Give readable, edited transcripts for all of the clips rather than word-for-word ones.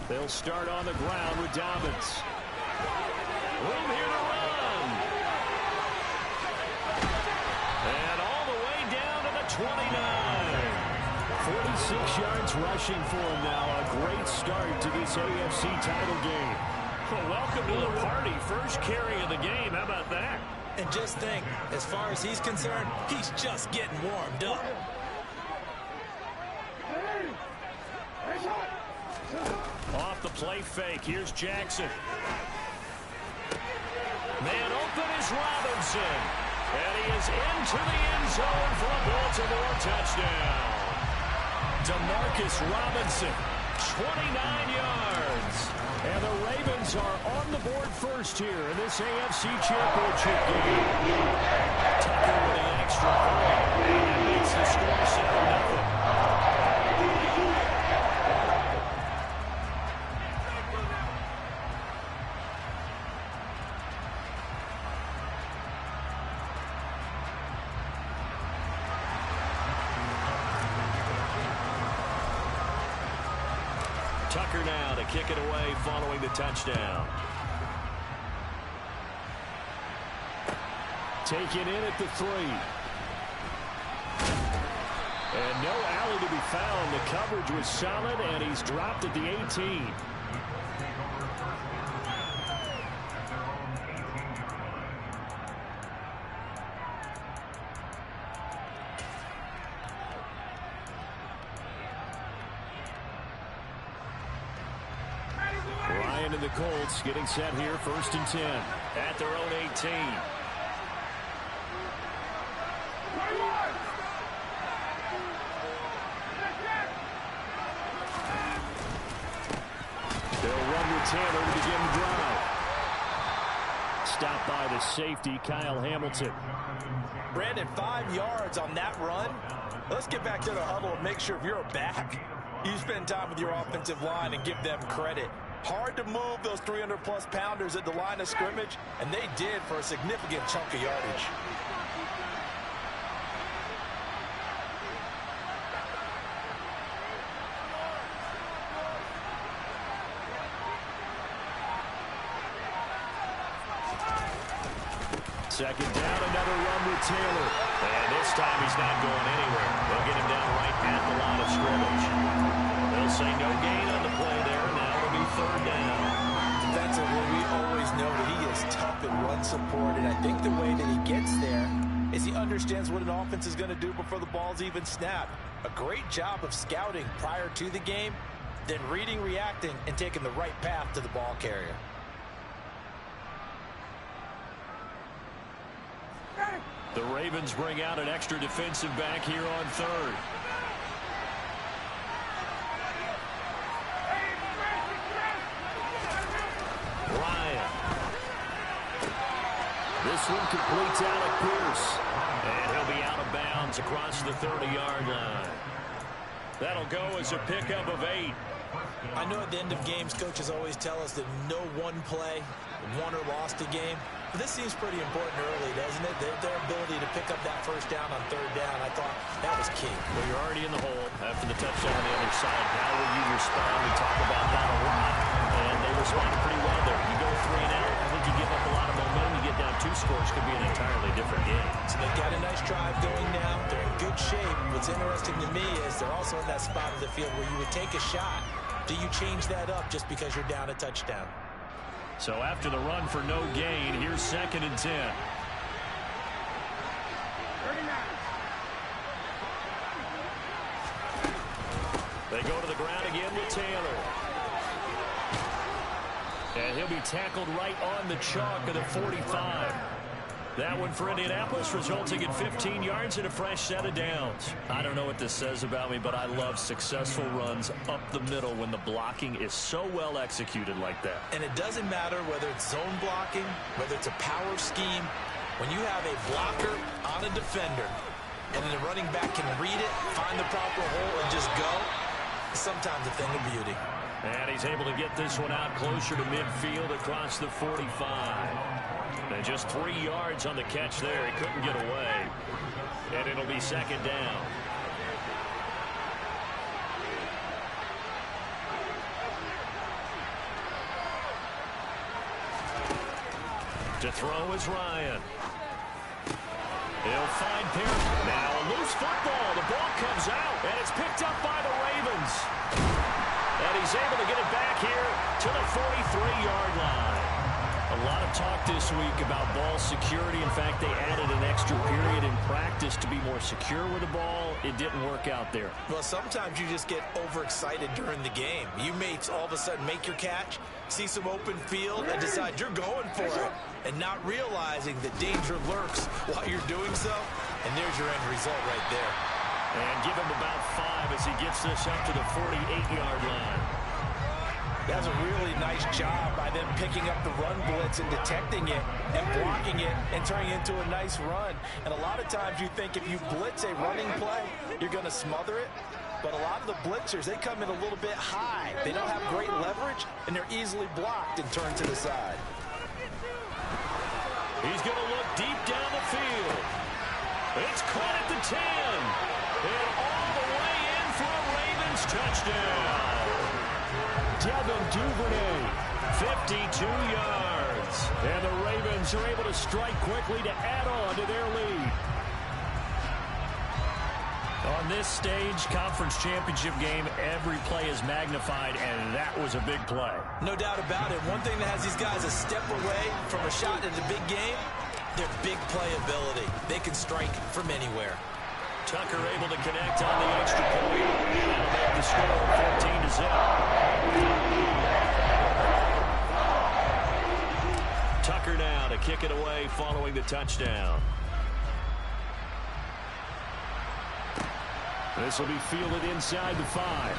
They'll start on the ground with Dobbins. Room here to run. And all the way down to the 29. 46 yards rushing for him now. A great start to this AFC title game. Well, welcome to the party. First carry of the game. How about that? And just think, as far as he's concerned, he's just getting warmed up. Off the play fake. Here's Jackson. Man open is Robinson. And he is into the end zone for a Baltimore touchdown. Demarcus Robinson, 29 yards. And the Ravens are on the board first here in this AFC Championship game. Tucker with an extra point. And that makes the score 7-0. Tucker now to kick it away following the touchdown. Taken in at the 3. And no alley to be found. The coverage was solid, and he's dropped at the 18. Ryan and the Colts getting set here, 1st and 10 at their own 18. They'll run with Taylor to begin the drive. Stopped by the safety, Kyle Hamilton. Brandon, 5 yards on that run. Let's get back to the huddle and make sure if you're a back, you spend time with your offensive line and give them credit. Hard to move those 300-plus pounders at the line of scrimmage, and they did for a significant chunk of yardage. Second down, another run with Taylor. And this time he's not going anywhere. They'll get him down right at the line of scrimmage. They'll say no gain on the play there. Now it'll be 3rd down. Defensively, we always know that he is tough in run support, and I think the way that he gets there is he understands what an offense is going to do before the ball's even snapped. A great job of scouting prior to the game, then reading, reacting, and taking the right path to the ball carrier. The Ravens bring out an extra defensive back here on 3rd. Ryan. This one completes Alec Pierce. And he'll be out of bounds across the 30-yard line. That'll go as a pickup of 8. I know at the end of games, coaches always tell us that no one play won or lost a game. But this seems pretty important early, doesn't it? Their ability to pick up that 1st down on 3rd down, I thought that was key. Well, you're already in the hole after the touchdown on the other side. How will you respond? We talk about that a lot. And they responded pretty well there. You go 3 and out, I think you give up a lot of momentum. You get down 2 scores, could be an entirely different game. So they've got a nice drive going now. They're in good shape. What's interesting to me is they're also in that spot of the field where you would take a shot. Do you change that up just because you're down a touchdown? So after the run for no gain, here's 2nd and 10. They go to the ground again with Taylor. And he'll be tackled right on the chalk of the 45. That one for Indianapolis, resulting in 15 yards and a fresh set of downs. I don't know what this says about me, but I love successful runs up the middle when the blocking is so well executed like that. And it doesn't matter whether it's zone blocking, whether it's a power scheme. When you have a blocker on a defender, and then the running back can read it, find the proper hole, and just go, it's sometimes a thing of beauty. And he's able to get this one out closer to midfield across the 45. They And just 3 yards on the catch there. He couldn't get away. And it'll be second down. To throw is Ryan. He'll find Perry. Now a loose football. The ball comes out, and it's picked up by the Ravens. And he's able to get it back here to the 43-yard line. A lot of talk this week about ball security. In fact, they added an extra period in practice to be more secure with the ball. It didn't work out there. Well, sometimes you just get overexcited during the game. You may all of a sudden make your catch, see some open field, and decide you're going for it, and not realizing that danger lurks while you're doing so. And there's your end result right there. And give him about 5 as he gets this up to the 48-yard line. That's a really nice job by them picking up the run blitz and detecting it and blocking it and turning it into a nice run. And a lot of times you think if you blitz a running play, you're going to smother it. But a lot of the blitzers, they come in a little bit high. They don't have great leverage, and they're easily blocked and turned to the side. He's going to look deep down the field. It's caught at the 10. And all the way in for a Ravens touchdown. Devin Duvernay, 52 yards. And the Ravens are able to strike quickly to add on to their lead. On this stage, conference championship game, every play is magnified, and that was a big play. No doubt about it. One thing that has these guys a step away from a shot in the big game, their big play ability. They can strike from anywhere. Tucker able to connect on the extra point. That'll make the score 14-0. Tucker now to kick it away following the touchdown. This will be fielded inside the 5.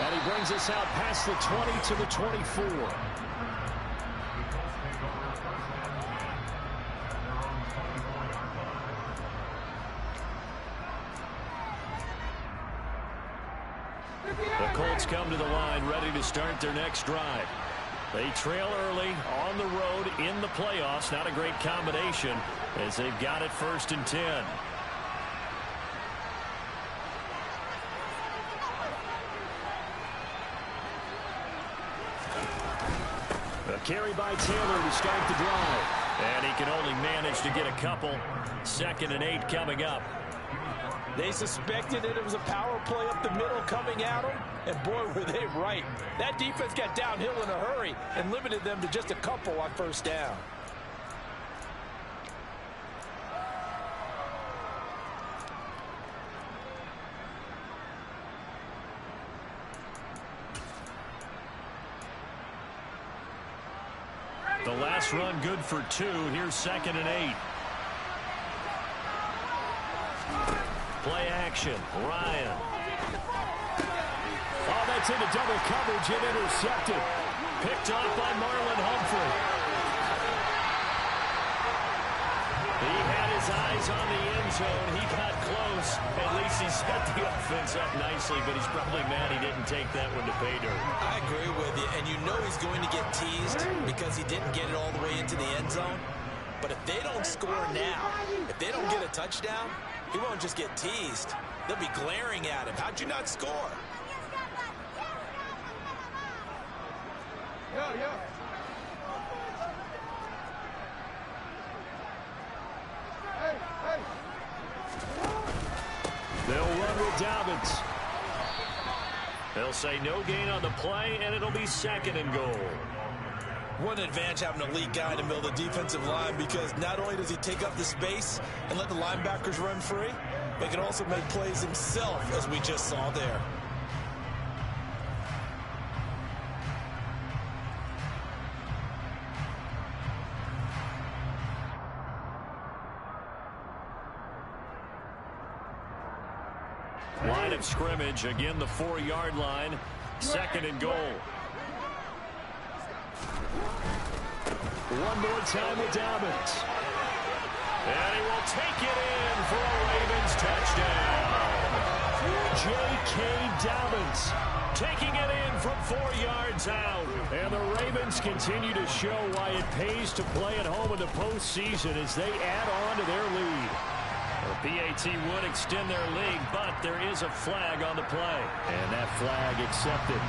And he brings us out past the 20 to the 24. The Colts come to the line ready to start their next drive. They trail early on the road in the playoffs. Not a great combination as they've got it 1st and 10. A carry by Taylor to start the drive. And he can only manage to get a couple. 2nd and 8 coming up. They suspected that it was a power play up the middle coming at them, and boy, were they right. That defense got downhill in a hurry and limited them to just a couple on 1st down. The last run good for 2. Here's 2nd and 8. Play action. Ryan. Oh, that's into double coverage and intercepted. Picked off by Marlon Humphrey. He had his eyes on the end zone. He got close. At least he set the offense up nicely, but he's probably mad he didn't take that one to pay dirt. I agree with you, and you know he's going to get teased because he didn't get it all the way into the end zone. But if they don't score now, if they don't get a touchdown, he won't just get teased. They'll be glaring at him. How'd you not score? They'll run with Dobbins. They'll say no gain on the play, and it'll be 2nd and goal. What an advantage having a lead guy in the middle of the defensive line, because not only does he take up the space and let the linebackers run free, but he can also make plays himself, as we just saw there. Line of scrimmage, again the 4-yard line, 2nd and goal. One more time with Dobbins. And he will take it in for a Ravens touchdown. J.K. Dobbins, taking it in from 4 yards out. And the Ravens continue to show why it pays to play at home in the postseason as they add on to their lead. The PAT would extend their lead, but there is a flag on the play. And that flag accepted.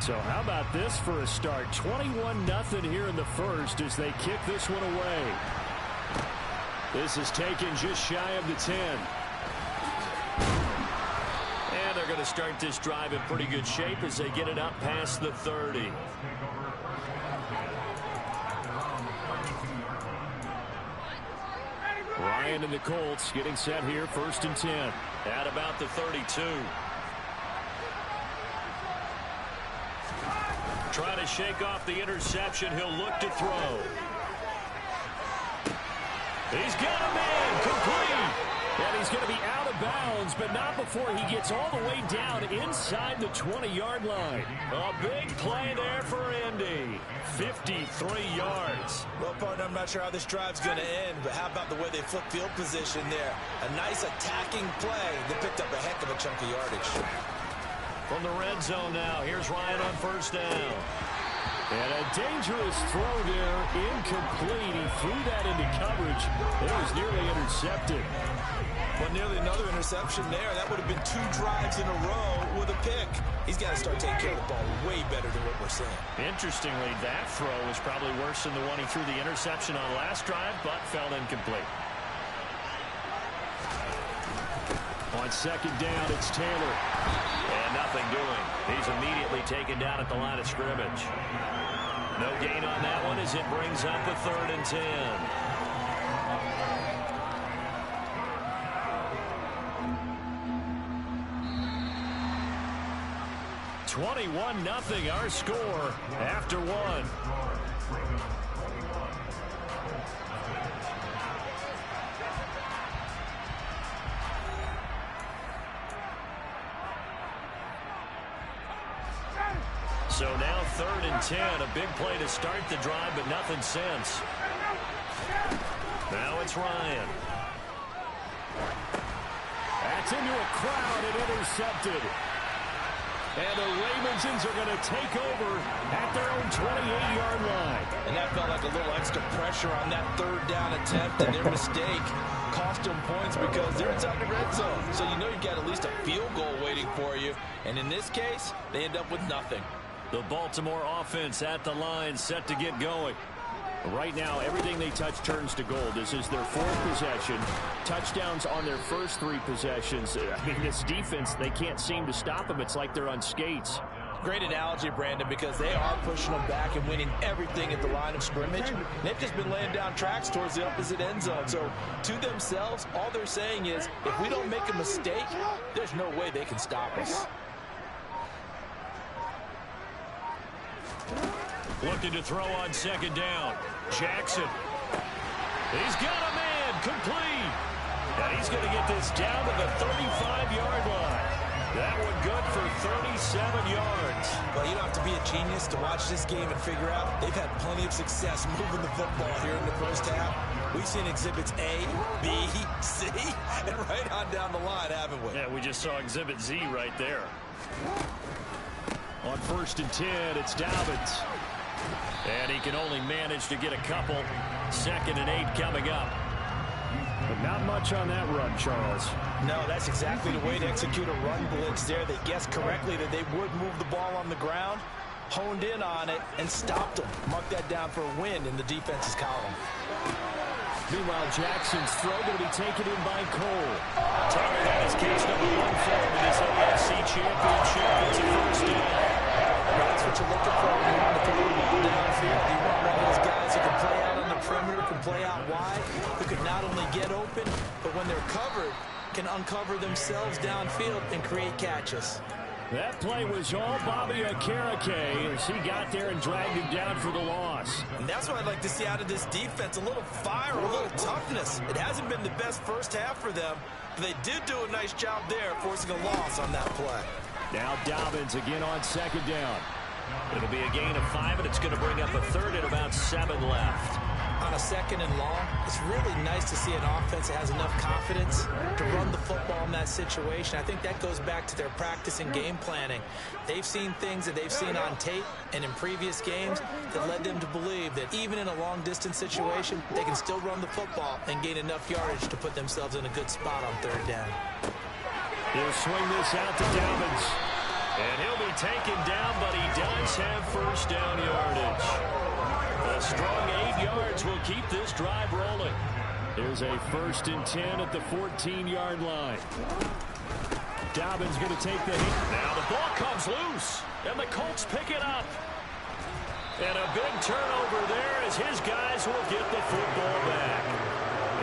So how about this for a start? 21-0 here in the first as they kick this one away. This is taken just shy of the 10. And they're going to start this drive in pretty good shape as they get it up past the 30. Ryan and the Colts getting set here, 1st and 10. At about the 32. Trying to shake off the interception. He'll look to throw. He's got him in. Complete. And he's going to be out of bounds, but not before he gets all the way down inside the 20-yard line. A big play there for Indy. 53 yards. Well, partner, I'm not sure how this drive's going to end, but how about the way they flip field position there? A nice attacking play. They picked up a heck of a chunk of yardage. From the red zone now, here's Ryan on 1st down. And a dangerous throw there, incomplete. He threw that into coverage. It was nearly intercepted. Well, nearly another interception there. That would have been 2 drives in a row with a pick. He's got to start taking care of the ball way better than what we're seeing. Interestingly, that throw was probably worse than the one he threw the interception on last drive, but fell incomplete. On 2nd down, it's Taylor. And nothing doing. He's immediately taken down at the line of scrimmage. No gain on that one as it brings up a 3rd and 10. (21-0) our score after 1. So now 3rd and 10. A big play to start the drive, but nothing since. Now it's Ryan. That's into a crowd and intercepted. And the Ravens are going to take over at their own 28-yard line. And that felt like a little extra pressure on that 3rd down attempt, and their mistake cost them points because they're inside the red zone. So you know you've got at least a field goal waiting for you. And in this case, they end up with nothing. The Baltimore offense at the line, set to get going. Right now, everything they touch turns to gold. This is their 4th possession. Touchdowns on their first 3 possessions. I mean, this defense, they can't seem to stop them. It's like they're on skates. Great analogy, Brandon, because they are pushing them back and winning everything at the line of scrimmage. They've just been laying down tracks towards the opposite end zone. So, to themselves, all they're saying is, if we don't make a mistake, there's no way they can stop us. Looking to throw on 2nd down. Jackson. He's got a man complete. And he's going to get this down to the 35-yard line. That one good for 37 yards. Well, you don't have to be a genius to watch this game and figure out they've had plenty of success moving the football here in the first half. We've seen exhibits A, B, C, and right on down the line, haven't we? Yeah, we just saw exhibit Z right there. On 1st and 10, it's Dobbins. And he can only manage to get a couple. 2nd and 8 coming up. But not much on that run, Charles. No, that's exactly the way to execute a run blitz there. They guessed correctly that they would move the ball on the ground, honed in on it, and stopped them. Mark that down for a win in the defense's column. Meanwhile, Jackson's throw going to be taken in by Cole. Taylor had his case number 1 for him in his AFC Championship. It's a 1st down. That's what you're looking for when you want to throw the ball downfield. You want one of those guys who can play out on the perimeter, can play out wide, who can not only get open, but when they're covered, can uncover themselves downfield and create catches. That play was all Bobby Okereke as he got there and dragged him down for the loss. And that's what I'd like to see out of this defense, a little fire, a little toughness. It hasn't been the best first half for them, but they did do a nice job there forcing a loss on that play. Now Dobbins again on 2nd down. It'll be a gain of 5, and it's going to bring up a 3rd and about 7 left. on a 2nd and long, it's really nice to see an offense that has enough confidence to run the football in that situation. I think that goes back to their practice and game planning. They've seen things that they've seen on tape and in previous games that led them to believe that even in a long-distance situation, they can still run the football and gain enough yardage to put themselves in a good spot on 3rd down. He'll swing this out to Dobbins. And he'll be taken down, but he does have 1st down yardage. A strong 8 yards will keep this drive rolling. Here's a 1st and 10 at the 14-yard line. Dobbins going to take the hit. Now the ball comes loose, and the Colts pick it up. And a big turnover there as his guys will get the football back.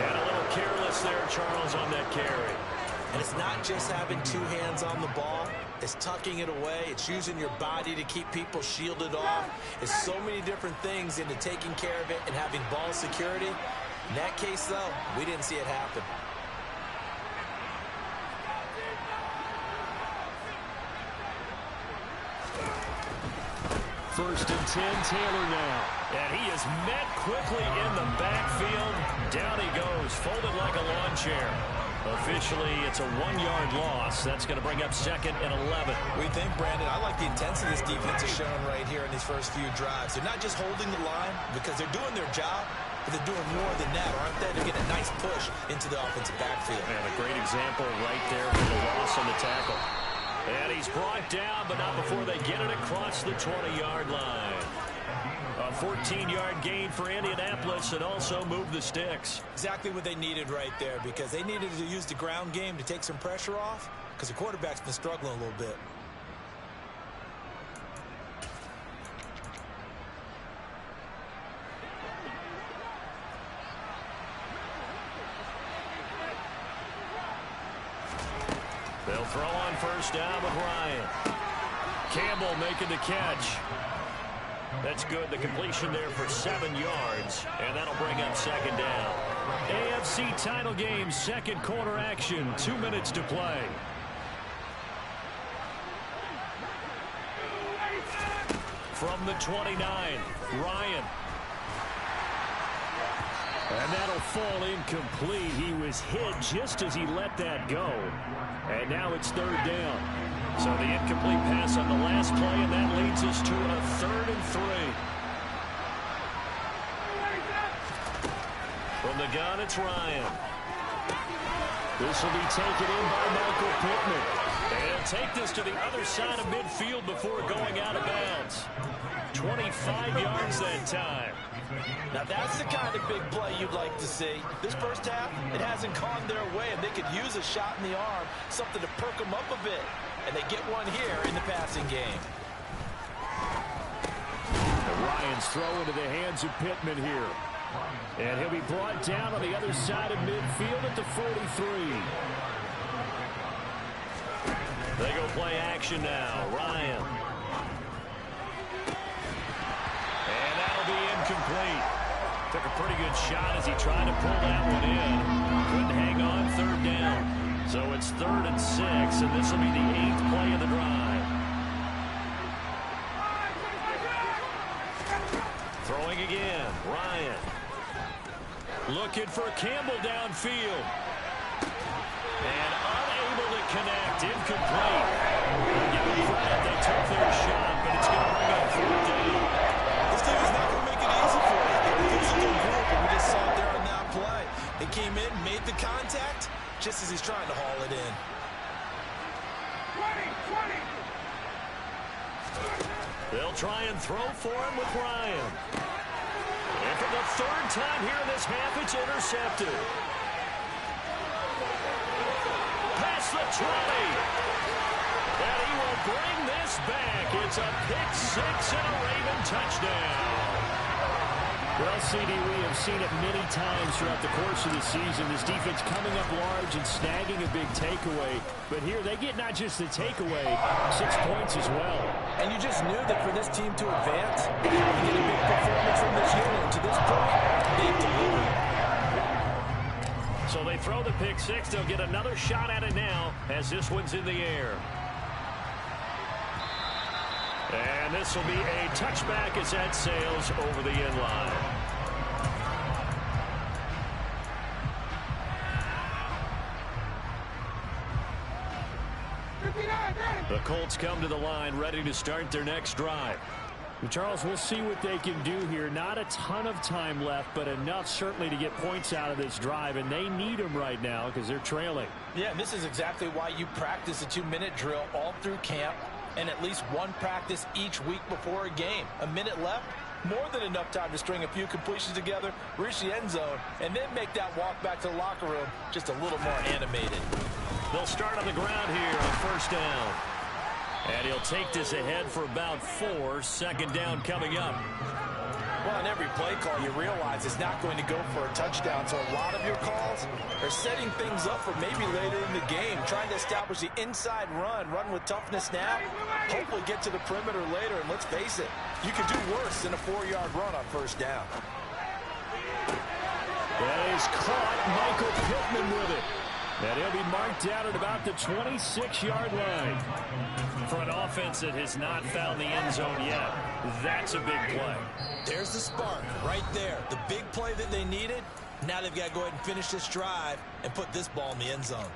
And a little careless there, Charles, on that carry. And it's not just having 2 hands on the ball. It's tucking it away. It's using your body to keep people shielded off. It's so many different things into taking care of it and having ball security. In that case, though, we didn't see it happen. First and 10, Taylor now. And he is met quickly in the backfield. Down he goes, folded like a lawn chair. Officially, it's a 1-yard loss. That's going to bring up 2nd and 11. We think, Brandon, I like the intensity this defense is showing right here in these first few drives. They're not just holding the line because they're doing their job, but they're doing more than that, aren't they? They're getting a nice push into the offensive backfield. And a great example right there for the loss on the tackle. And he's brought down, but not before they get it across the 20-yard line. A 14-yard gain for Indianapolis and also move the sticks. Exactly what they needed right there, because they needed to use the ground game to take some pressure off, because the quarterback's been struggling a little bit. They'll throw on 1st down with Ryan. Campbell making the catch. That's good. The completion there for 7 yards, and that'll bring up 2nd down. AFC title game, 2nd quarter action, 2 minutes to play. From the 29, Ryan. And that'll fall incomplete. He was hit just as he let that go. And now it's 3rd down. So the incomplete pass on the last play, and that leads us to a 3rd and 3. From the gun, it's Ryan. This will be taken in by Michael Pittman. And he'll take this to the other side of midfield before going out of bounds. 25 yards that time. Now that's the kind of big play you'd like to see. This first half, it hasn't gone their way, and they could use a shot in the arm, something to perk them up a bit. And they get one here in the passing game. And Ryan's throw into the hands of Pittman here. And he'll be brought down on the other side of midfield at the 43. They go play action now. Ryan. And that'll be incomplete. Took a pretty good shot as he tried to pull that one in. Couldn't hang on, 3rd down. So it's 3rd and 6, and this will be the 8th play of the drive. Throwing again, Ryan. Looking for Campbell downfield. And unable to connect, incomplete. Give them credit, they took their shot, but it's going to bring up 4th down. This team is not going to make it easy for you. They're a physical group, and we just saw it there on that play. They came in, made the contact, just as he's trying to haul it in. 20. They'll try and throw for him with Ryan. And for the 3rd time here in this half, it's intercepted. Past the 20. And he will bring this back. It's a pick-6 and a Raven touchdown. Well, CD, we have seen it many times throughout the course of the season. This defense coming up large and snagging a big takeaway. But here they get not just the takeaway, 6 points as well. And you just knew that for this team to advance, they had to get a big performance from this unit. To this point, they've delivered. So they throw the pick-6. They'll get another shot at it now as this one's in the air. And this will be a touchback as that sails over the end line. The Colts come to the line ready to start their next drive. Charles, we'll see what they can do here. Not a ton of time left, but enough certainly to get points out of this drive, and they need them right now because they're trailing. Yeah, and this is exactly why you practice a 2-minute drill all through camp and at least one practice each week before a game. A minute left, more than enough time to string a few completions together, reach the end zone, and then make that walk back to the locker room just a little more animated. They'll start on the ground here on first down. And he'll take this ahead for about 4. Second down coming up. Well, in every play call, you realize it's not going to go for a touchdown. So a lot of your calls are setting things up for maybe later in the game, trying to establish the inside run with toughness now, hopefully get to the perimeter later. And let's face it, you could do worse than a 4-yard run on first down. That is caught. Michael Pittman with it. And he'll be marked down at about the 26-yard line. For an offense that has not found the end zone yet, that's a big play. There's the spark right there. The big play that they needed. Now they've got to go ahead and finish this drive and put this ball in the end zone.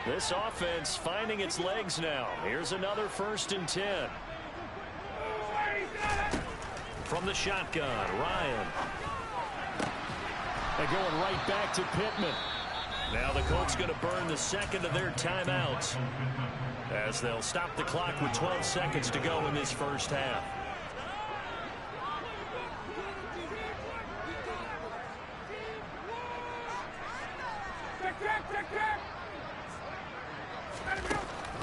This offense finding its legs now. Here's another 1st and 10. From the shotgun, Ryan. They're going right back to Pittman. Now the Colts going to burn the second of their timeouts as they'll stop the clock with 12 seconds to go in this first half.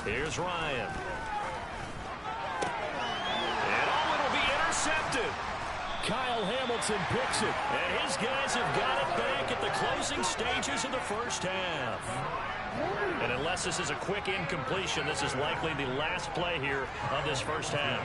Here's Ryan. And it'll be intercepted. Kyle Hamilton picks it. And his guys have got it back at the closing stages of the first half. And unless this is a quick incompletion, this is likely the last play here of this first half.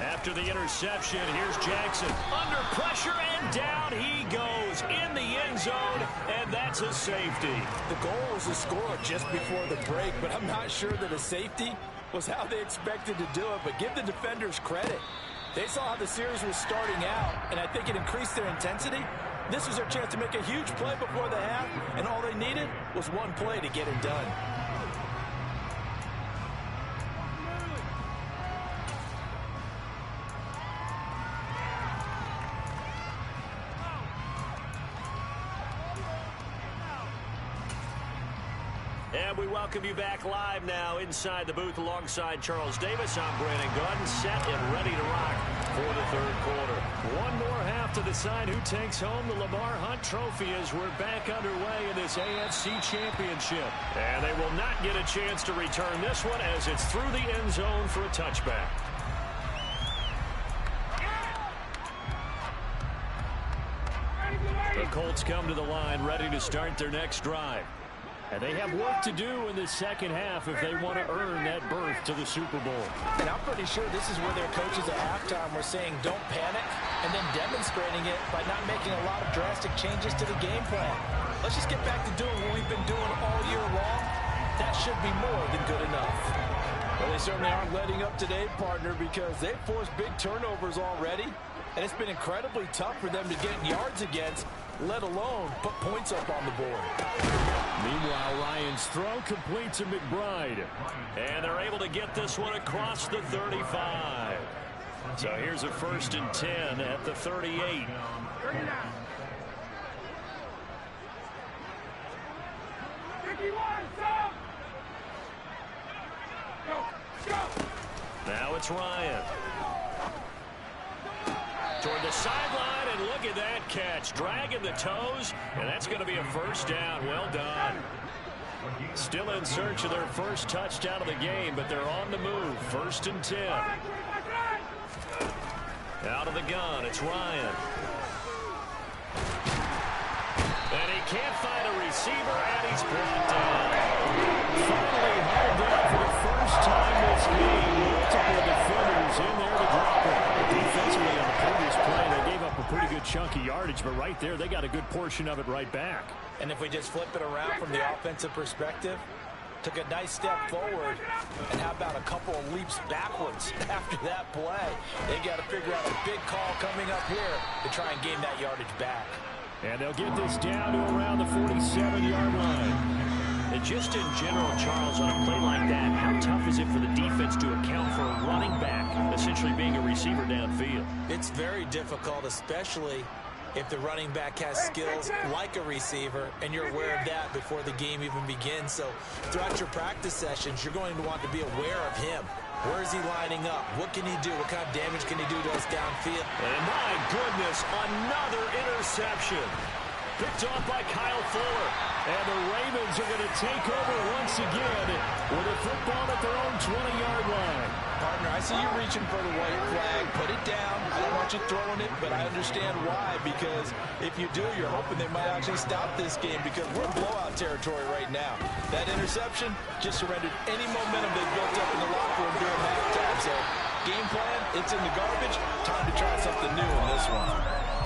After the interception, here's Jackson. Under pressure, and down he goes in the end zone, and that's a safety. The goal was to score just before the break, but I'm not sure that a safety was how they expected to do it, but give the defenders credit. They saw how the series was starting out, and I think it increased their intensity. This was their chance to make a huge play before the half, and all they needed was one play to get it done. And we welcome you back live now inside the booth alongside Charles Davis. I'm Brandon Gunn, set and ready to rock for the third quarter. One more half to decide who takes home the Lamar Hunt Trophy as we're back underway in this AFC Championship. And they will not get a chance to return this one as it's through the end zone for a touchback. The Colts come to the line ready to start their next drive. And they have work to do in the second half if they want to earn that berth to the Super Bowl. And I'm pretty sure this is where their coaches at halftime were saying don't panic, and then demonstrating it by not making a lot of drastic changes to the game plan. Let's just get back to doing what we've been doing all year long. That should be more than good enough. Well, they certainly aren't letting up today, partner, because they've forced big turnovers already, and it's been incredibly tough for them to get yards against, let alone put points up on the board. Meanwhile, Ryan's throw complete to McBride. And they're able to get this one across the 35. So here's a 1st and 10 at the 38. Now it's Ryan. Toward the sideline, and look at that catch. Dragging the toes, and that's going to be a first down. Well done. Still in search of their first touchdown of the game, but they're on the move. 1st and 10. Out of the gun, it's Ryan. And he can't find a receiver, and he's brought down. Finally held down for the first time this game. Multiple defenders in there to drop it. Defensively on the previous play, they gave up a pretty good chunk of yardage, but right there, they got a good portion of it right back. And if we just flip it around from the offensive perspective, took a nice step forward, and how about a couple of leaps backwards after that play? They got to figure out a big call coming up here to try and gain that yardage back. And they'll get this down to around the 47-yard line. And just in general, Charles, on a play like that, how tough is it for the defense to account for a running back essentially being a receiver downfield? It's very difficult, especially if the running back has skills like a receiver, and you're aware of that before the game even begins. So throughout your practice sessions, you're going to want to be aware of him. Where is he lining up? What can he do? What kind of damage can he do to us downfield? And my goodness, another interception. Picked off by Kyle Fuller. And the Ravens are going to take over once again with a football at their own 20-yard line. Partner, I see you reaching for the white flag. Put it down. I don't want you throwing it, but I understand why. Because if you do, you're hoping they might actually stop this game because we're in blowout territory right now. That interception just surrendered any momentum they built up in the locker room during halftime. So game plan, it's in the garbage. Time to try something new in this one.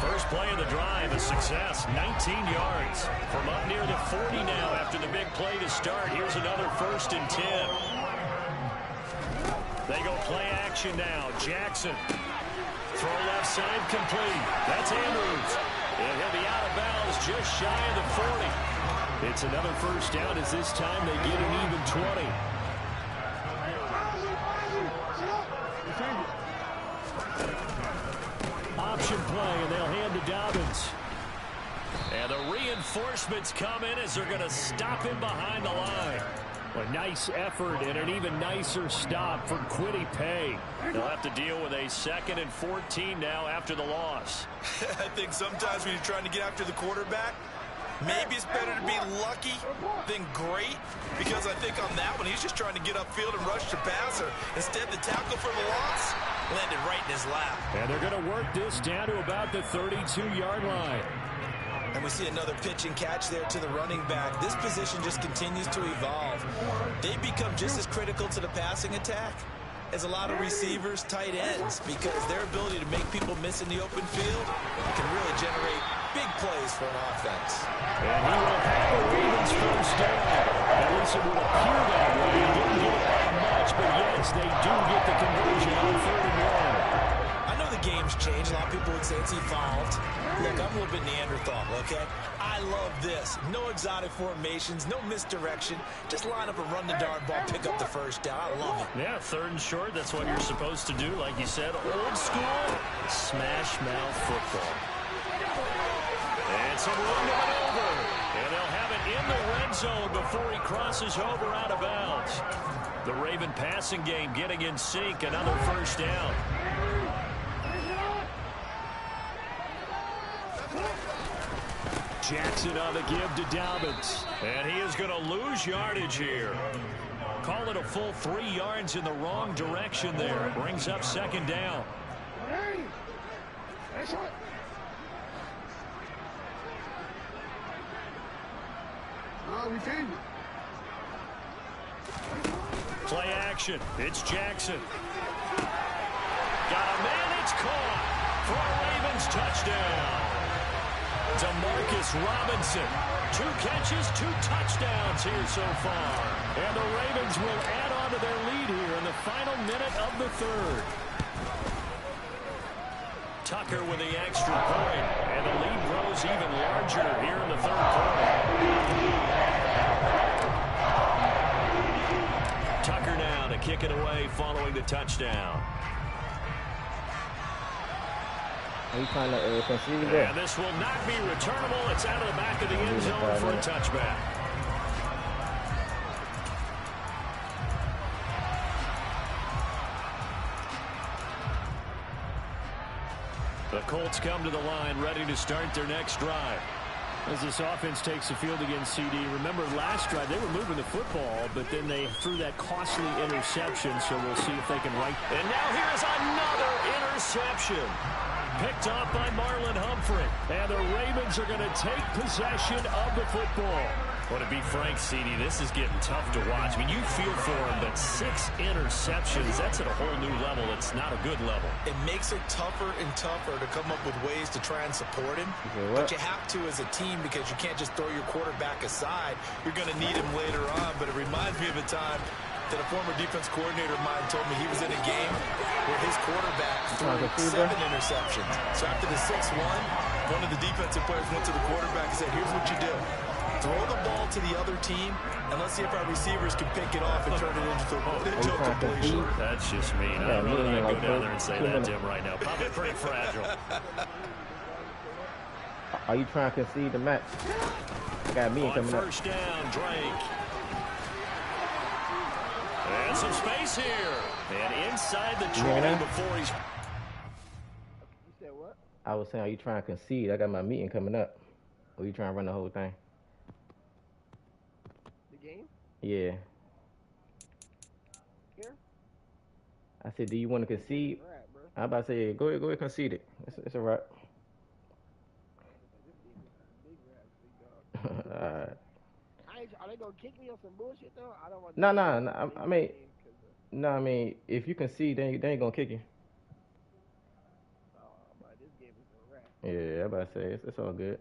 First play of the drive, a success, 19 yards. From up near the 40 now after the big play to start. Here's another 1st and 10. They go play action now. Jackson. Throw left side complete. That's Andrews. And he'll be out of bounds just shy of the 40. It's another 1st down as this time they get an even 20. Option play, and they'll hand to Dobbins. And the reinforcements come in as they're going to stop him behind the line. A nice effort and an even nicer stop from Kwity Paye. They'll have to deal with a 2nd and 14 now after the loss. I think sometimes when you're trying to get after the quarterback, maybe it's better to be lucky than great, because I think on that one, he's just trying to get upfield and rush the passer. Instead, the tackle for the loss landed right in his lap. And they're going to work this down to about the 32-yard line. And we see another pitch and catch there to the running back. This position just continues to evolve. They become just as critical to the passing attack as a lot of receivers, tight ends, because their ability to make people miss in the open field can really generate big plays for an offense. And he will have the Ravens 1st down. At least it would appear that way. He didn't get it that much, but yes, they do get the conversion on 3rd and 1. I know the game's changed. A lot of people would say it's evolved. Look, I'm a little bit Neanderthal, okay? I love this. No exotic formations, no misdirection. Just line up and run the darn ball, pick up the 1st down. I love it. Yeah, 3rd and short, that's what you're supposed to do. Like you said, old school, smash mouth football. And some room to maneuver. And they'll have it in the red zone before he crosses over out of bounds. The Raven passing game getting in sync. Another 1st down. Jackson on the give to Dobbins. And he is going to lose yardage here. Call it a full 3 yards in the wrong direction there. It brings up 2nd down. Play action. It's Jackson. Got a man. It's caught for a Ravens touchdown. Demarcus Robinson. 2 catches, 2 touchdowns here so far. And the Ravens will add on to their lead here in the final minute of the 3rd. Tucker with the extra point. And the lead grows even larger here in the 3rd quarter. Tucker now to kick it away following the touchdown. And this will not be returnable. It's out of the back of the end zone for a touchback. The Colts come to the line ready to start their next drive. As this offense takes the field against CD, remember last drive they were moving the football, but then they threw that costly interception, so we'll see if they can right. And now here's another interception. Picked off by Marlon Humphrey. And the Ravens are going to take possession of the football. Well, to be frank, CD, this is getting tough to watch. I mean, you feel for him, but 6 interceptions, that's at a whole new level. It's not a good level. It makes it tougher and tougher to come up with ways to try and support him. But you have to as a team because you can't just throw your quarterback aside. You're going to need him later on. But it reminds me of a time that a former defense coordinator of mine told me he was in a game where his quarterback threw 7 interceptions. So after the 6th one, one of the defensive players went to the quarterback and said, here's what you do. Throw the ball to the other team, and let's see if our receivers can pick it off and turn it into a completion. That's just mean. I don't know that I go down there and say that to him right now. Probably pretty fragile. Are you trying to concede the match? I got me coming up. First down, Drake. And some space here. And inside the 20 before he's... You said what? I was saying, are you trying to concede? I got my meeting coming up. Or you trying to run the whole thing? The game? Yeah. Here? I said, do you want to concede? Right, bro. I'm about to say, go ahead, concede it. It's a wrap. Alright. Are they gonna kick me on some bullshit though? I don't want. I mean, if you concede, they ain't gonna kick you. Oh, but this game is a wrap. Yeah, I'm about to say it's all good.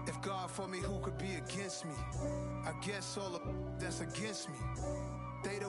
If God for me, who could be against me? I guess all of that's against me. They the